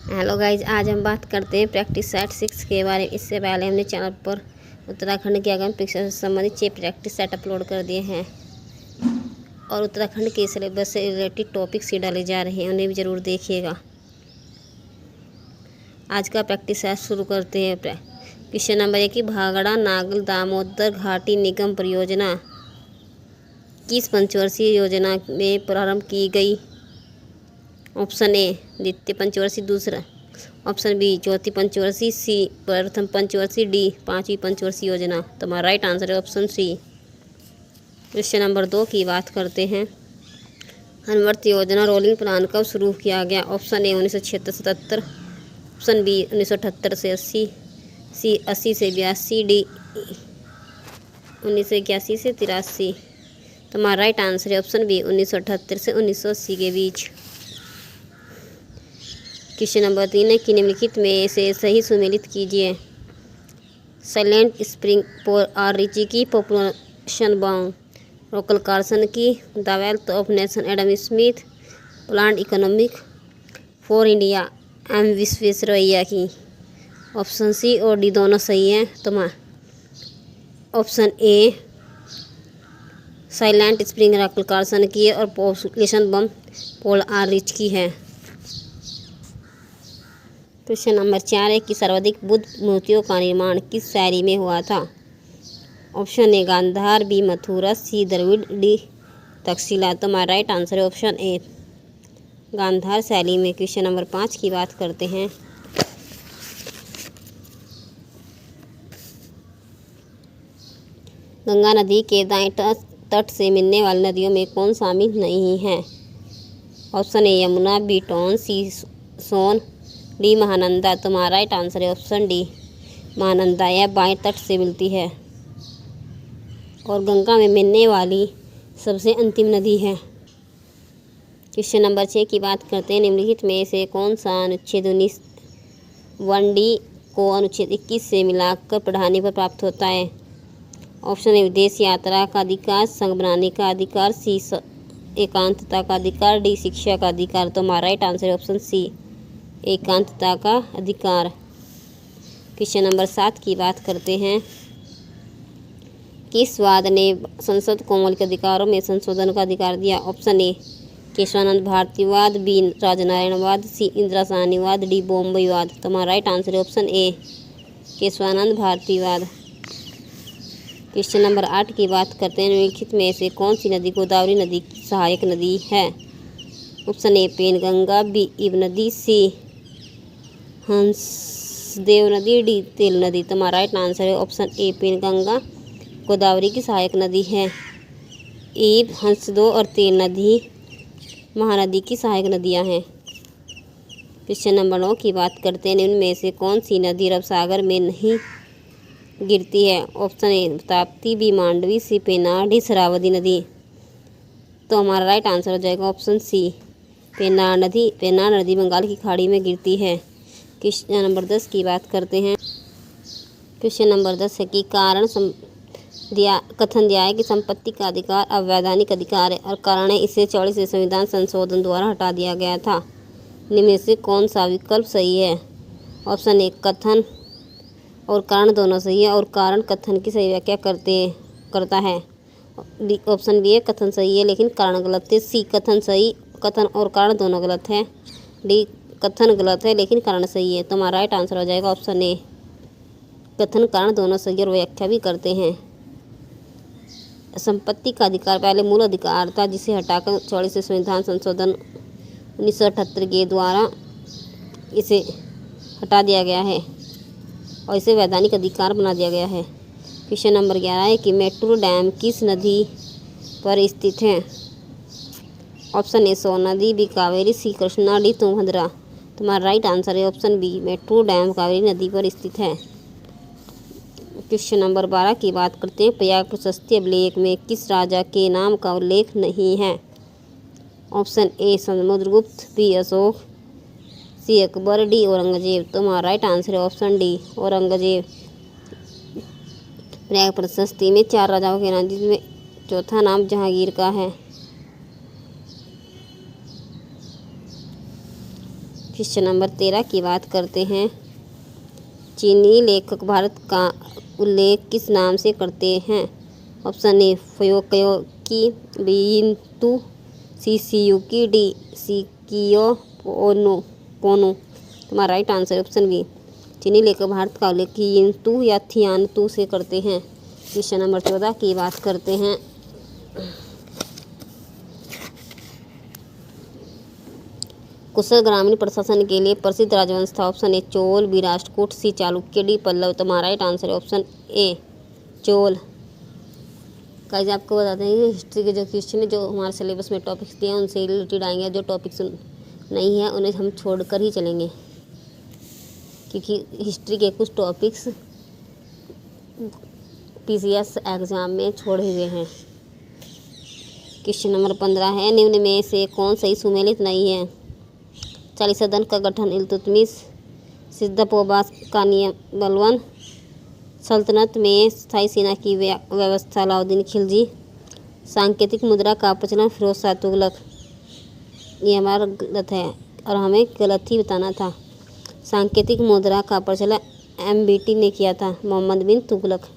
Hello guys, आज हम बात करते हैं प्रैक्टिस सेट 6 के बारे में। इससे पहले हमने चैनल पर उत्तराखंड के आगामी परीक्षा से संबंधित 6 प्रैक्टिस सेट अपलोड कर दिए हैं और उत्तराखंड के सिलेबस से रिलेटेड टॉपिक्स ही डाले जा रहे हैं, उन्हें भी ज़रूर देखिएगा। आज का प्रैक्टिस सेट शुरू करते हैं। क्वेश्चन नंबर 1 की भागड़ा नागल दामोदर घाटी निगम परियोजना किस पंचवर्षीय योजना में प्रारंभ की गई? ऑप्शन ए द्वितीय पंचवर्षीय, दूसरा ऑप्शन बी चौथी पंचवर्षीय, सी प्रथम पंचवर्षीय, डी पांचवी पंचवर्षीय योजना। तुम्हारा राइट आंसर है ऑप्शन सी। क्वेश्चन नंबर 2 की बात करते हैं। हनवर्त योजना रोलिंग प्लान कब शुरू किया गया? ऑप्शन ए 1976-77, ऑप्शन बी 1978 से 80, सी 80 से 82, डी 1981 से 83। तुम्हारा राइट आंसर है ऑप्शन बी 1978 से 1980 के बीच। क्वेश्चन नंबर 3 है कि निम्नलिखित में से सही सुमेलित कीजिए। साइलेंट स्प्रिंग और रिची की पॉपुलेशन बाउंड, रोकल कार्सन की the wealth of nation Adam Smith, plant economic for India M Visvesvaraya की। ऑप्शन सी और डी दोनों सही हैं। तुम्हारा option A silent spring Rachel Carson की है और पॉपुलेशन बम पॉल आर रिच की है। क्वेश्चन नंबर 4 है कि सर्वाधिक बुद्ध मूर्तियों का निर्माण किस शैली में हुआ था? Option A Gandhara, B Mathura, C Dravida, D Taxila. तुम्हारा राइट आंसर है ऑप्शन ए गांधार शैली में। क्वेश्चन नंबर 5 की बात करते हैं। गंगा नदी के दाएं तट से मिलने वाली नदियों में कौन शामिल नहीं है? Option A Yamuna, B Tons, C Son, D Mahananda. तुम्हारा राइट आंसर है ऑप्शन डी महानंदा। यह बाएं तट से मिलती है और गंगा में मिलने वाली सबसे अंतिम नदी है। क्वेश्चन नंबर 6 की बात करते हैं। निम्नलिखित में से कौन सा अनुच्छेद 19(1)(d) को अनुच्छेद 21 से मिलाकर पढ़ाने पर प्राप्त होता है? ऑप्शन ए विदेश यात्रा का अधिकार, संघ बनाने का अधिकार, सी एकांतता का अधिकार, डी शिक्षा का अधिकार। तुम्हारा राइट आंसर है ऑप्शन सी एकांतता का अधिकार। क्वेश्चन नंबर 7 की बात करते हैं। किस वाद ने संसद को मौलिक अधिकारों में संशोधन का अधिकार दिया? ऑप्शन ए केशवानंद भारतीवाद, बी राजनारायणवाद, सी इंदिरा साहनीवाद, डी बॉम्बईवाद। तुम्हारा राइट आंसर है ऑप्शन ए केशवानंद भारतीवाद। क्वेश्चन नंबर 8 की बात करते हैं। निम्नलिखित में से कौन सी नदी गोदावरी नदी की सहायक नदी है? ऑप्शन ए पेनगंगा, बी इब नदी, सी हंसदेव नदी, डी तेल नदी। तुम्हारा राइट आंसर है ऑप्शन ए पेनगंगा गोदावरी की सहायक नदी है। ईब, हंसदो और तेल नदी महानदी की सहायक नदियां हैं। क्वेश्चन नंबर 9 की बात करते हैं। इनमें से कौन सी नदी अरब सागर में नहीं गिरती है? Option A Tapti, B Mandvi, C Pennar, D Sharavati नदी। तो हमारा राइट आंसर हो जाएगा ऑप्शन सी पेन्नार नदी। पेन्नार नदी बंगाल की खाड़ी में गिरती है। क्वेश्चन नंबर 10 की बात करते हैं। क्वेश्चन नंबर 10 है कि कथन दिया है कि संपत्ति का अधिकार अवैधानिक अधिकार है और कारण है इसे 44वें संविधान संशोधन द्वारा हटा दिया गया था। इनमें से कौन सा विकल्प सही है? ऑप्शन ए कथन और कारण दोनों सही है और कारण कथन की सही व्याख्या करता है। ऑप्शन बी है कथन सही है लेकिन कारण गलत है। सी कथन सही, कथन और कारण दोनों गलत है। डी कथन गलत है लेकिन कारण सही है। तुम्हारा राइट आंसर हो जाएगा ऑप्शन ए कथन कारण दोनों सही और व्याख्या भी करते हैं। संपत्ति का अधिकार पहले मूल अधिकार था जिसे हटाकर 44वें संविधान संशोधन 1978 के द्वारा इसे हटा दिया गया है और इसे वैधानिक अधिकार बना दिया गया है। क्वेश्चन नंबर 11 है कि मेट्रो डैम किस नदी पर स्थित है? ऑप्शन ए सोन नदी, B Kaveri, C Krishna, D Tungabhadra. तुम्हारा राइट आंसर है option B Mettur dam Kaveri नदी पर स्थित है। क्वेश्चन नंबर 12 की बात करते हैं। प्रयाग प्रशस्ति अभिलेख में किस राजा के नाम का उल्लेख नहीं है? Option A Samudragupta, B Ashoka, C Akbar, D Aurangzeb. तुम्हारा राइट आंसर है ऑप्शन डी औरंगजेब। प्रयाग प्रशस्ति में 4 राजाओं के नाम जिसमें चौथा नाम जहांगीर का है। क्वेश्चन नंबर 13 की बात करते हैं। चीनी लेखक भारत का उल्लेख किस नाम से करते हैं? ऑप्शन ए फ्योकोकी बियिंतु, सी सियुकी, डी सिकियो पोनो। तुम्हारा राइट आंसर ऑप्शन बी। चीनी लेखक भारत का उल्लेख कियिंतु या थियानतु से करते हैं। क्वेश्चन नंबर 14 की बात करते हैं। कुशल ग्रामीण प्रशासन के लिए प्रसिद्ध राजवंश था। Option A Chola, B Rashtrakuta, C Chalukya, D Pallava. तुम्हारा राइट आंसर है ऑप्शन ए चोल। गाइस आपको बताते हैं कि हिस्ट्री के जो क्वेश्चन है जो हमारे सिलेबस में टॉपिक्स दिए हैं उनसे रिलेटेड आएंगे। जो टॉपिक्स नहीं है उन्हें हम छोड़कर ही चलेंगे, क्योंकि हिस्ट्री के कुछ टॉपिक्स पीसीएस एग्जाम में छोड़े हुए हैं। क्वेश्चन नंबर 15 है, निम्न में से कौन सही सुमेलित नहीं है? 40 सदन का गठन इल्तुतमिश, सिद्दपोबास का नियम बलवन, सल्तनत में स्थायी सेना की व्यवस्था अलाउद्दीन खिलजी, सांकेतिक मुद्रा का प्रचलन फिरोज शाह तुगलक। ये हमारा गलत है और हमें गलत ही बताना था। सांकेतिक मुद्रा का प्रचलन एमबीटी ने किया था, मोहम्मद बिन तुगलक।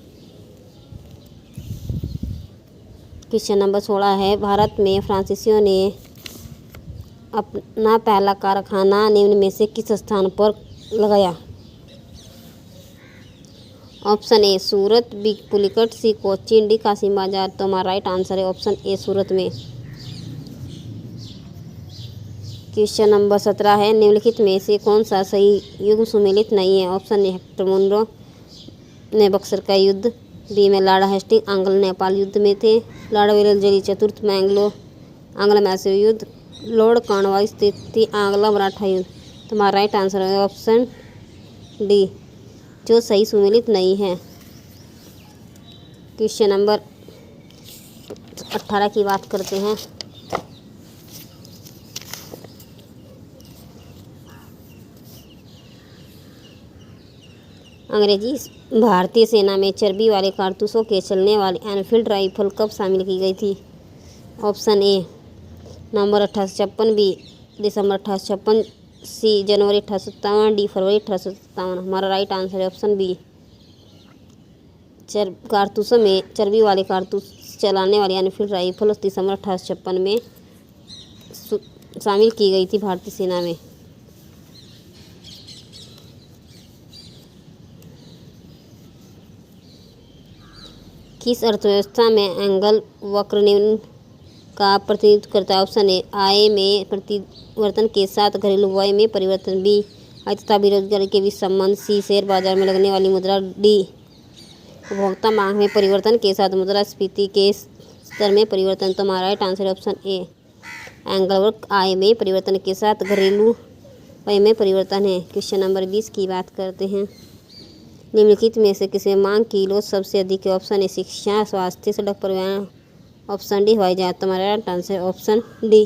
क्वेश्चन नंबर 16 है, भारत में फ्रांसीसियों ने अपना पहला कारखाना निम्न में से किस स्थान पर लगाया? Option A Surat, B Pulicat, C Cochin, D Kasimbazar. तो हमारा राइट आंसर है ऑप्शन ए सूरत में। क्वेश्चन नंबर 17 है, निम्नलिखित में से कौन सा सही युग सुमेलित नहीं है? ऑप्शन ए हेक्टर मुनरो ने बक्सर का युद्ध, बी में लॉर्ड हेस्टिंग आंग्ल नेपाल युद्ध में थे, लॉर्ड वेलंजली चतुर्थ में आंग्ल मैसूर युद्ध, लॉर्ड कॉर्नवालिस तृतीय आंग्ल मराठा युद्ध। तुम्हारा राइट आंसर है ऑप्शन डी, जो सही सुमेलित नहीं है। क्वेश्चन नंबर 18 की बात करते हैं। अंग्रेजी भारतीय सेना में चर्बी वाले कारतूसों के चलने वाली एनफील्ड राइफल कब शामिल की गई थी? ऑप्शन ए नवंबर 1856, बी दिसंबर 1856, सी जनवरी 1857, डी फरवरी 1857। हमारा राइट आंसर है ऑप्शन बी। कारतूसों में चर्बी वाले कारतूस चलाने वाली एनफील्ड राइफल दिसंबर 1856 में शामिल की गई थी भारतीय सेना में। किस अर्थव्यवस्था में एंगल वक्र निम्न का प्रतिनिधित्व करता है? ऑप्शन ए आय में परिवर्तन के साथ घरेलू व्यय में परिवर्तन, बी आय तथा बेरोजगारी के बीच संबंध, सी शेयर बाजार में लगने वाली मुद्रा, डी उपभोक्ता मांग में परिवर्तन के साथ मुद्रास्फीति के स्तर में परिवर्तन। तो हमारा right answer option A angle वक्र आय में परिवर्तन के साथ घरेलू व्यय में परिवर्तन है। क्वेश्चन नंबर 20 की बात करते हैं। निम्नलिखित में से किसे मांग की लोच सबसे अधिक है? ऑप्शन ए शिक्षा, स्वास्थ्य, सड़क परिवहन, ऑप्शन डी हवाई जहाज। तुम्हारा राइट आंसर ऑप्शन डी।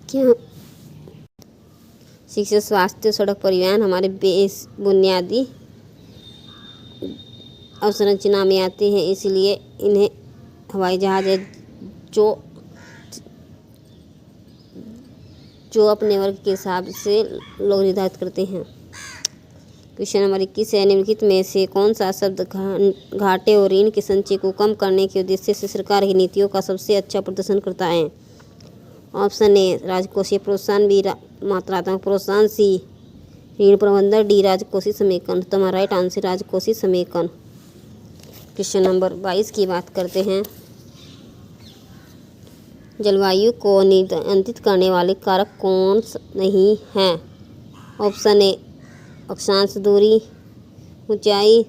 क्यों? शिक्षा, स्वास्थ्य, सड़क परिवहन हमारे बुनियादी अवसंरचना में आते हैं, इसलिए इन्हें हवाई जहाज है जो अपने वर्ग के हिसाब से लोग निर्धारित करते हैं। क्वेश्चन नंबर 21 है, निम्नलिखित में से कौन सा शब्द घाटे और ऋण के संचय को कम करने के उद्देश्य से सरकार की नीतियों का सबसे अच्छा प्रदर्शन करता है? ऑप्शन ए राजकोषीय प्रोत्साहन, बी मात्रात्मक प्रोत्साहन, सी ऋण प्रबंधन, डी राजकोषीय समेकन। तुम्हारा राइट आंसर राजकोषीय समेकन। क्वेश्चन नंबर 22 की बात करते हैं। जलवायु को नियंत्रित करने वाले कारक कौन नहीं हैं? ऑप्शन ए अक्षांश दूरी, ऊंचाई,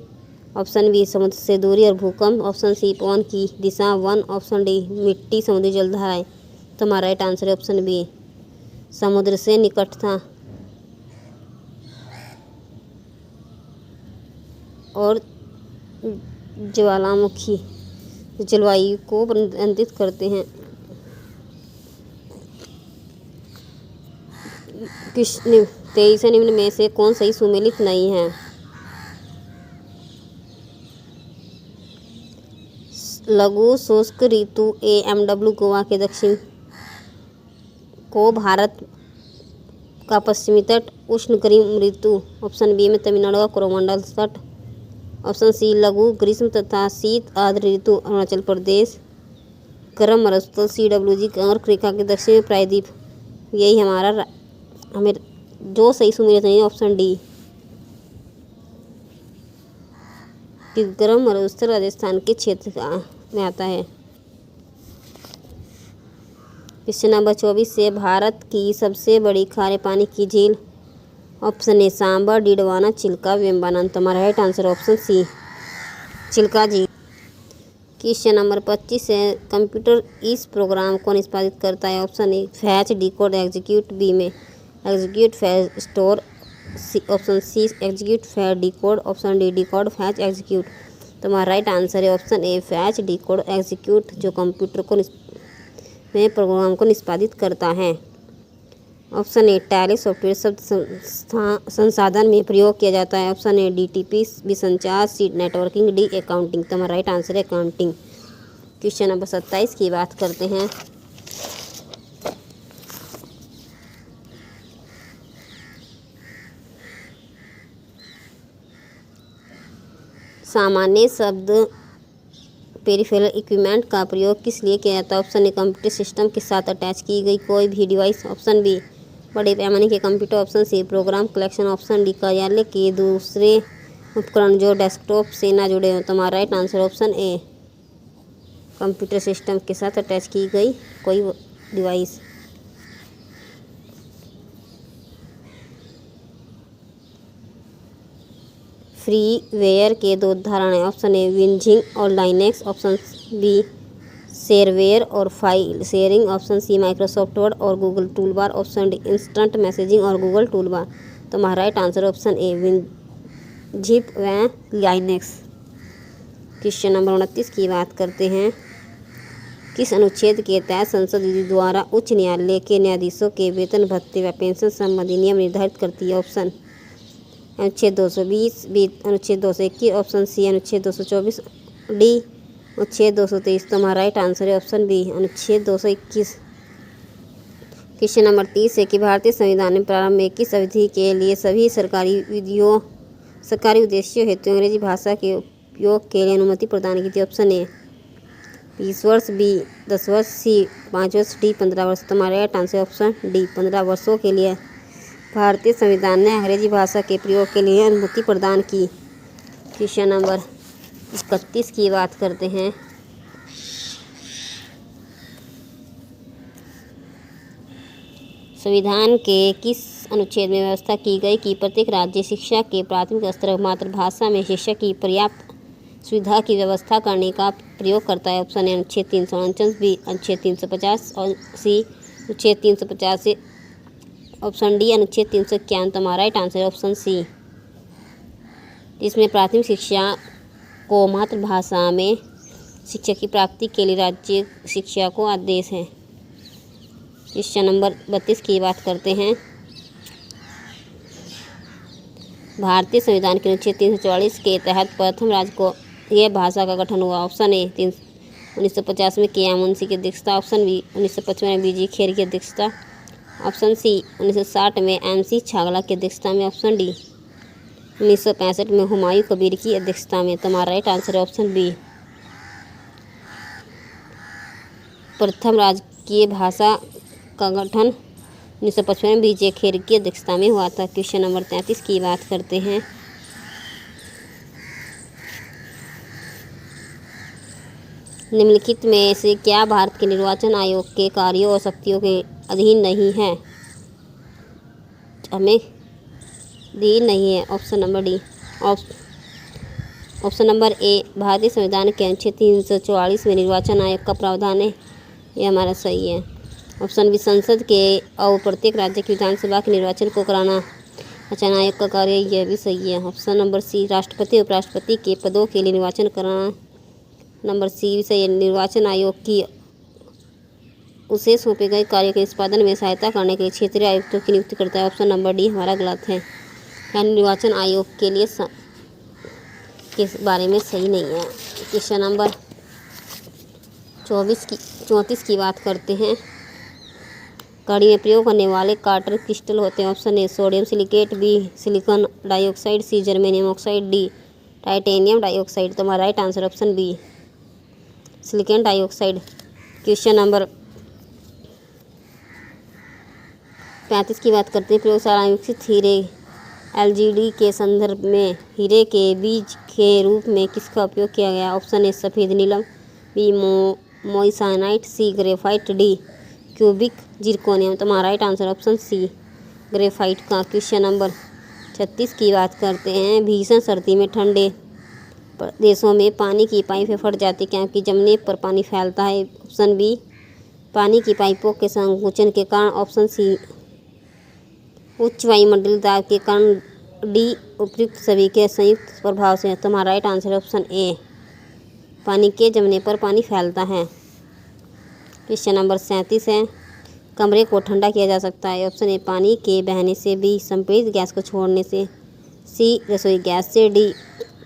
ऑप्शन बी समुद्र से दूरी और भूकंप, ऑप्शन सी पवन की दिशा, वन, ऑप्शन डी मिट्टी, समुद्री जलधाराएं। तुम्हारा राइट आंसर है ऑप्शन बी समुद्र से निकटता और ज्वालामुखी जलवायु को नियंत्रित करते हैं। 23 निम्न में से कौन सही सुमेलित नहीं है? लघु शुष्क ऋतु AMW गोवा के दक्षिण को भारत का पश्चिमी तट उष्ण गर्म ऋतु, ऑप्शन बी में तमिलनाडु का कोरोमंडल तट, ऑप्शन सी लघु ग्रीष्म तथा शीत आर्द्र ऋतु अरुणाचल प्रदेश, गर्म मरुस्थल CWG कर्क रेखा के दक्षिण में प्रायद्वीप। यही हमें जो सही सुमेलित नहीं है ऑप्शन डी कि गर्म मरुस्थल राजस्थान के क्षेत्र में आता है। क्वेश्चन नंबर 24 से भारत की सबसे बड़ी खारे पानी की झील, ऑप्शन ए सांबर, डीडवाना, चिल्का, वेम्बानान। तुम्हारा right answer option C Chilka झील। क्वेश्चन नंबर 25 है कंप्यूटर इस प्रोग्राम को निष्पादित करता है, option A fetch, decode, execute, B में execute, fetch, store, option C execute, fetch, decode, option D decode, fetch, execute. तुम्हारा राइट आंसर है option A fetch, decode, execute, जो कंप्यूटर को में प्रोग्राम को निष्पादित करता है। ऑप्शन ए टैली सॉफ्टवेयर शब्द संसाधन में प्रयोग किया जाता है, ऑप्शन ए DTP, बी संचार, सी नेटवर्किंग, डी अकाउंटिंग। तुम्हारा राइट आंसर है अकाउंटिंग। क्वेश्चन नंबर 27 की बात करते हैं। सामान्य शब्द पेरिफेरल इक्विपमेंट का प्रयोग किस लिए किया जाता है, ऑप्शन ए कंप्यूटर सिस्टम के साथ अटैच की गई कोई भी डिवाइस, ऑप्शन बी बड़े पैमाने के computer, option C program collection, option D कार्यालय के दूसरे उपकरण जो डेस्कटॉप से ना जुड़े हों। तुम्हारा right answer option a computer system के साथ अटैच की गई कोई डिवाइस। फ्रीवेयर के दो उदाहरण हैं, ऑप्शन ए विंझिंग और लाइनेक्स, ऑप्शन बी शेयरवेयर और file sharing, option C Microsoft Word और Google toolbar, option D instant messaging और गूगल टूलबार। तुम्हारा right answer option A WinZip व लाइनेक्स। क्वेश्चन नंबर 29 की बात करते हैं। किस अनुच्छेद के तहत संसद द्वारा उच्च न्यायालय के न्यायाधीशों के वेतन भत्ते व पेंशन संबंधी नियम निर्धारित करती है, ऑप्शन अनुच्छेद 220, बी अनुच्छेद 221, ऑप्शन सी अनुच्छेद 224, डी अनुच्छेद 223। तुम्हारा राइट आंसर है ऑप्शन बी अनुच्छेद 221। क्वेश्चन नंबर 30 है कि भारतीय संविधान में प्रारंभ में किस अवधि के लिए सभी सरकारी उद्देश्यों हेतु अंग्रेजी भाषा के उपयोग के लिए अनुमति प्रदान की थी, ऑप्शन ए 20 वर्ष, बी 10 वर्ष, सी 5 वर्ष, डी 15 वर्ष। तुम्हारा राइट आंसर ऑप्शन डी 15 वर्षों के लिए भारतीय संविधान ने अंग्रेजी भाषा के प्रयोग के लिए अनुमति प्रदान की। क्वेश्चन नंबर 31 की बात करते हैं। संविधान के किस अनुच्छेद में व्यवस्था की गई कि प्रत्येक राज्य शिक्षा के प्राथमिक स्तर मातृभाषा में शिक्षा की पर्याप्त सुविधा की व्यवस्था करने का प्रयोग करता है, ऑप्शन ए अनुच्छेद 349, बी अनुच्छेद 350 और सी अनुच्छेद 350 से, ऑप्शन डी अनुच्छेद 351। तुम्हारा राइट आंसर ऑप्शन सी, इसमें प्राथमिक शिक्षा को मातृभाषा में शिक्षा की प्राप्ति के लिए राज्य शिक्षा को आदेश है। क्वेश्चन नंबर 32 की बात करते हैं। भारतीय संविधान के अनुच्छेद 344 के तहत प्रथम राज्य को यह भाषा का गठन हुआ, ऑप्शन ए 1950 में के एम मुंशी की अध्यक्षता, ऑप्शन बी 1955 में BG खेर की अध्यक्षता, ऑप्शन सी 1960 में MC छागला की अध्यक्षता में, ऑप्शन डी 1965 में हुमायूं कबीर की अध्यक्षता में। तुम्हारा राइट आंसर है ऑप्शन बी प्रथम राजकीय भाषा का गठन 1955 में BG खेर की अध्यक्षता में हुआ था। क्वेश्चन नंबर 33 की बात करते हैं। निम्नलिखित में से क्या भारत के निर्वाचन आयोग के कार्यों और शक्तियों के अधीन नहीं है, हमें दी नहीं है, option number D option number A भारतीय संविधान के अनुच्छेद 344 में निर्वाचन आयोग का प्रावधान है, ये हमारा सही है। ऑप्शन बी संसद के और प्रत्येक राज्य की विधानसभा के निर्वाचन को कराना निर्वाचन आयोग का कार्य, यह भी सही है। ऑप्शन नंबर सी राष्ट्रपति उपराष्ट्रपति के पदों के लिए निर्वाचन कराना, नंबर सी भी सही है। निर्वाचन आयोग की उसे सौंपे गए कार्य के निष्पादन में सहायता करने के लिए क्षेत्रीय आयुक्तों की नियुक्ति करता है, ऑप्शन नंबर डी हमारा गलत है, यानी निर्वाचन आयोग के लिए के बारे में सही नहीं है। क्वेश्चन नंबर 34 की बात करते हैं। कड़ी में प्रयोग होने वाले कार्टर क्रिस्टल होते हैं। Option A sodium silicate, B silicon dioxide, C germanium oxide, D titanium dioxide. तुम्हारा right answer option B silicon dioxide. Question number 35 की बात करते हैं। प्रयोगशाला में विकसित हीरे एलजीडी के संदर्भ में हीरे के बीज के रूप में किसका उपयोग किया गया? ऑप्शन ए सफ़ेद नीलम, B moissanite, C graphite, D cubic zirconium. तुम्हारा right answer option C graphite का। क्वेश्चन नंबर 36 की बात करते हैं। भीषण सर्दी में ठंडे देशों में पानी की पाइपें फट जाती क्योंकि जमने पर पानी फैलता है? ऑप्शन बी पानी की पाइपों के संकुचन के कारण, ऑप्शन सी उच्च वायुमंडलीय दाब के कारण, डी उपयुक्त सभी के संयुक्त प्रभाव से। तुम्हारा राइट आंसर ऑप्शन ए पानी के जमने पर पानी फैलता है। क्वेश्चन नंबर 37 है। कमरे को ठंडा किया जा सकता है? ऑप्शन ए पानी के बहने से, बी संपीड़ित गैस को छोड़ने से, सी रसोई गैस से, डी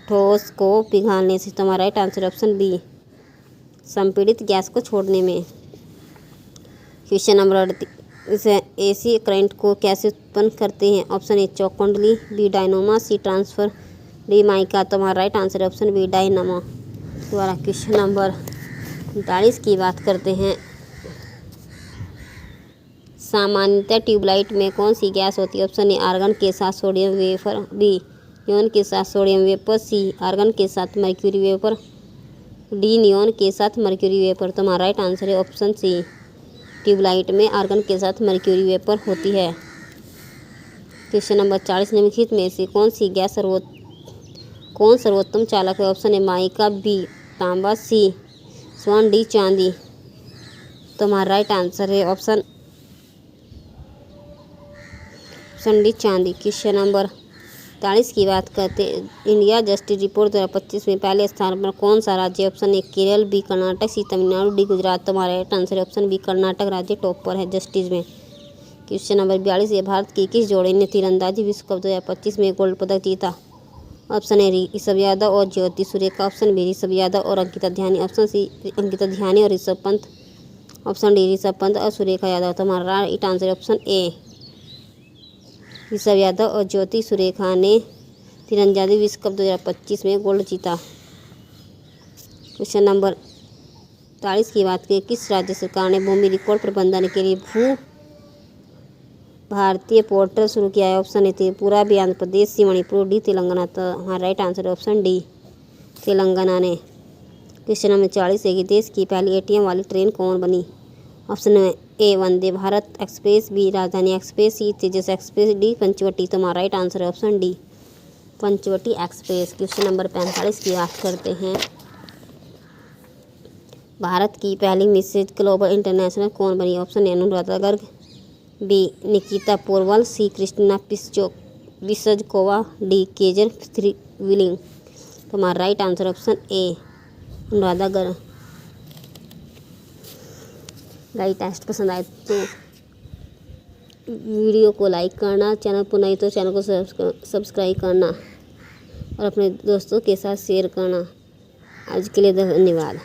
ठोस को पिघालने से। तुम्हारा राइट आंसर ऑप्शन बी संपीड़ित गैस को छोड़ने में। क्वेश्चन नंबर 38 एसी करंट को कैसे उत्पन्न करते हैं? ऑप्शन ए चौक कुंडली, B dynamo, C transfer, D mica. तुम्हारा right answer option B dynamo द्वारा। क्वेश्चन नंबर 39 की बात करते हैं। सामान्यतः ट्यूबलाइट में कौन सी गैस होती है? ऑप्शन ए आर्गन के साथ सोडियम वेपर, बी नियोन के साथ सोडियम वेपर, सी आर्गन के साथ मर्क्यूरी वेपर, डी नियोन के साथ मर्क्यूरी वेपर। तुम्हारा राइट आंसर है ऑप्शन सी ट्यूबलाइट में आर्गन के साथ मर्क्यूरी वेपर होती है। क्वेश्चन नंबर 40 निम्नलिखित में से कौन सर्वोत्तम चालक है? ऑप्शन ए माइका, बी तांबा, सी स्वर्ण, डी चांदी। तुम्हारा राइट आंसर है ऑप्शन डी चांदी। क्वेश्चन नंबर 40 की बात करते हैं। इंडिया जस्टिस रिपोर्ट 2025 में पहले स्थान पर कौन सा राज्य? Option A Kerala, B Karnataka, C Tamil Nadu, D Gujarat. तुम्हारा राइट आंसर है ऑप्शन बी कर्नाटक राज्य टॉप पर है जस्टिस में। क्वेश्चन नंबर 42 है। भारत की किस जोड़ी ने तीरंदाजी विश्व कप 2025 में गोल्ड पदक जीता? ऑप्शन ए ऋषभ यादव और ज्योति सुरेखा, ऑप्शन बी ऋषभ यादव और अंकिता ध्यानी, ऑप्शन सी अंकिता ध्यानी और ऋषभ पंत, ऑप्शन डी ऋषभ पंत और सुरेखा यादव। तुम्हारा राइट आंसर है ऑप्शन ए ऋषभ यादव और ज्योति सुरेखा ने तीरंदाजी विश्व कप 2025 में गोल्ड जीता। क्वेश्चन नंबर 40 की बात करें। किस राज्य सरकार ने भूमि रिकॉर्ड प्रबंधन के लिए भू भारतीय पोर्टल शुरू किया है? Option A Tripura, B Andhra Pradesh, C Manipur, D Telangana. तो हाँ राइट आंसर है ऑप्शन डी तेलंगाना ने। क्वेश्चन नंबर 40 है कि देश की पहली एटीएम वाली ट्रेन कौन बनी? Option A Vande Bharat express, B Rajdhani express, C Tejas express, D Panchavati. तुम्हारा राइट आंसर है option D Panchavati express. Question number 45 की बात करते हैं। भारत की पहली मिसेज ग्लोबल इंटरनेशनल कौन बनी? Option A Anuradha Garg, B Nikita Porwal, C Christina विसजकोवा, डी केजर थ्रीविलिंग। तुम्हारा right answer option A Anuradha Garg. Guys test पसंद आए तो वीडियो को लाइक करना, चैनल पर नहीं तो चैनल को सब्सक्राइब करना और अपने दोस्तों के साथ शेयर करना। आज के लिए धन्यवाद।